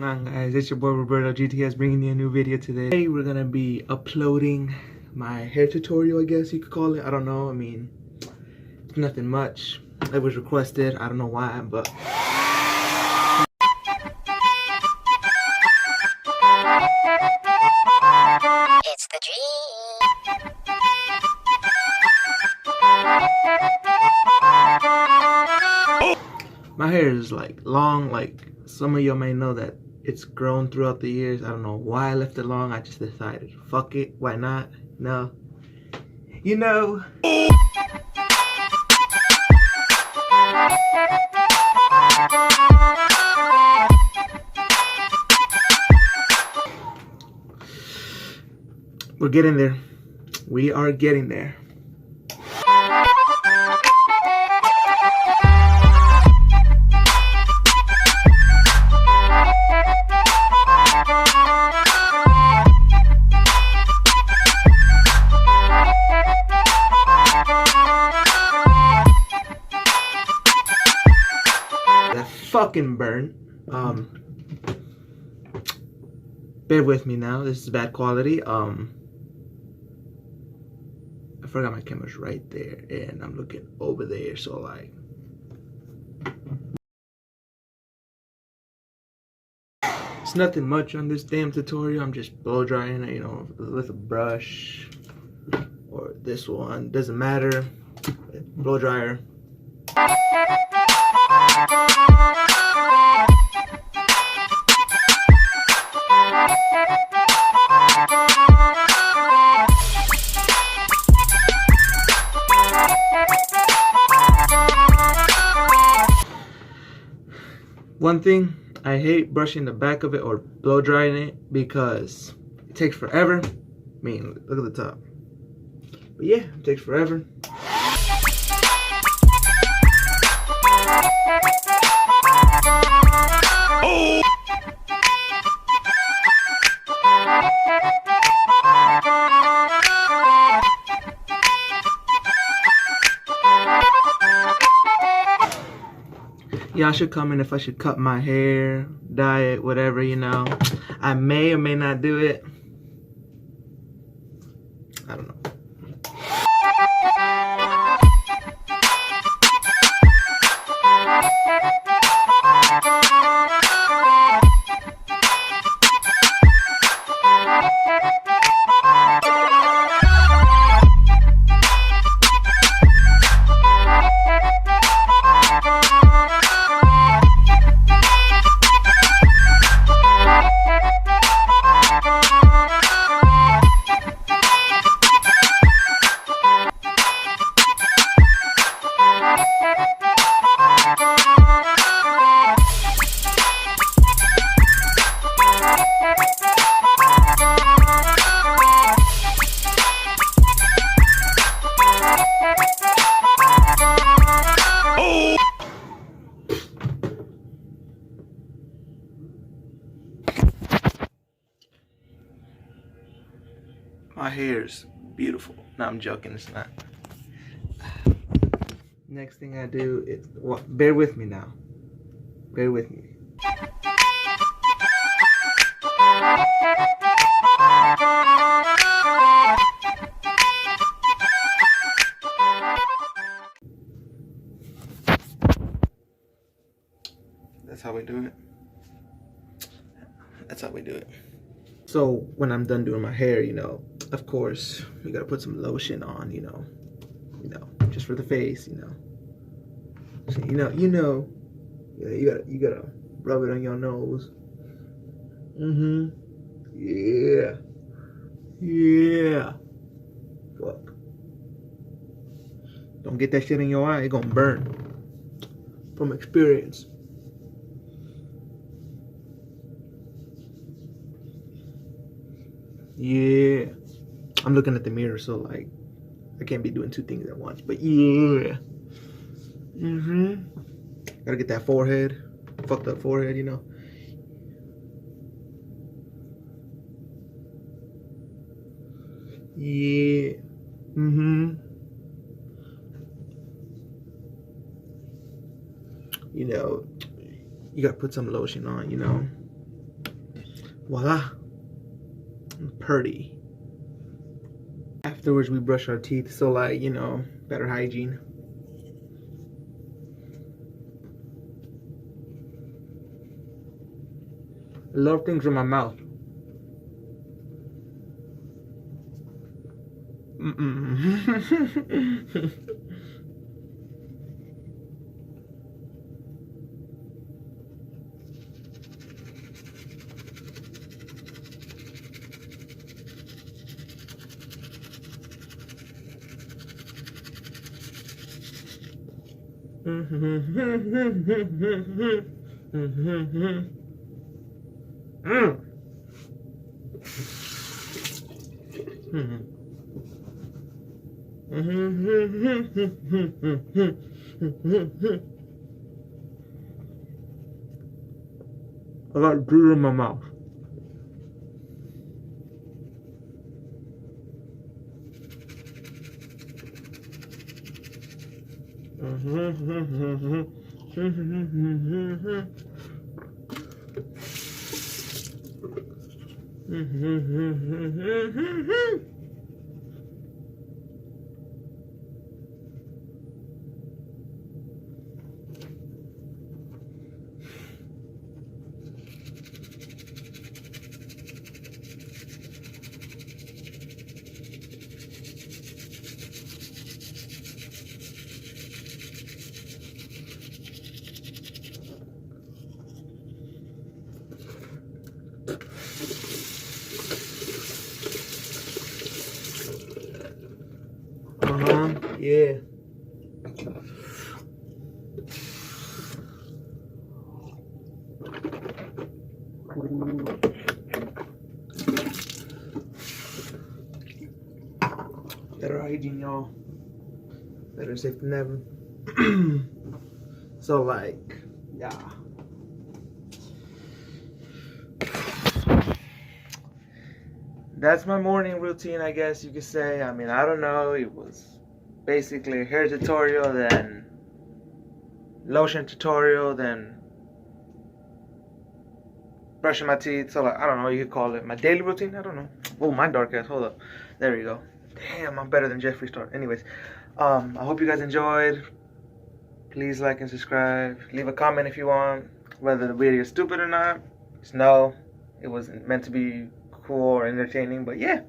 What's going on, guys? It's your boy Roberto GTS bringing you a new video today. Today we're gonna be uploading my hair tutorial, I guess you could call it. I don't know, I mean, it's nothing much. It was requested, I don't know why, but it's the dream. my hair is like long, like some of y'all may know that it's grown throughout the years. I don't know why I left it long. I just decided, fuck it, why not? No, you know. We're getting there. We are getting there. That fucking burn. Bear with me now. This is bad quality. I forgot my camera's right there and I'm looking over there, so like it's nothing much on this damn tutorial. I'm just blow drying it, you know, with a brush or this one, doesn't matter. Blow dryer. One thing, I hate brushing the back of it or blow drying it because it takes forever. I mean, look at the top. But yeah, it takes forever. Y'all should comment if I should cut my hair, dye it, whatever, you know. I may or may not do it. I don't know. My hair's beautiful. No, I'm joking, it's not. Next thing I do is, well, bear with me now. Bear with me. That's how we do it. That's how we do it. So when I'm done doing my hair, you know, of course, we gotta put some lotion on, you know, just for the face, you know. So, you gotta rub it on your nose. Yeah. Yeah. Fuck. Don't get that shit in your eye, it gonna burn. From experience. Yeah. I'm looking at the mirror, so like I can't be doing two things at once, but yeah. Gotta get that forehead. Fucked up forehead, you know. Yeah. You know, you gotta put some lotion on, you know. voila, pretty. Afterwards we brush our teeth, so like, you know, better hygiene. I love things in my mouth. I got glue in my mouth. Yeah. Better hygiene, y'all. Better safe than never. So, like, yeah. That's my morning routine, I guess you could say. I mean, I don't know. It was basically a hair tutorial, then lotion tutorial, then brushing my teeth. So, like, I don't know what you could call it. My daily routine? I don't know. Oh, my dark ass. Hold up. There you go. Damn, I'm better than Jeffery start. Anyways, I hope you guys enjoyed. Please like and subscribe. Leave a comment if you want. Whether the video is stupid or not. Just know it wasn't meant to be cool or entertaining. But yeah.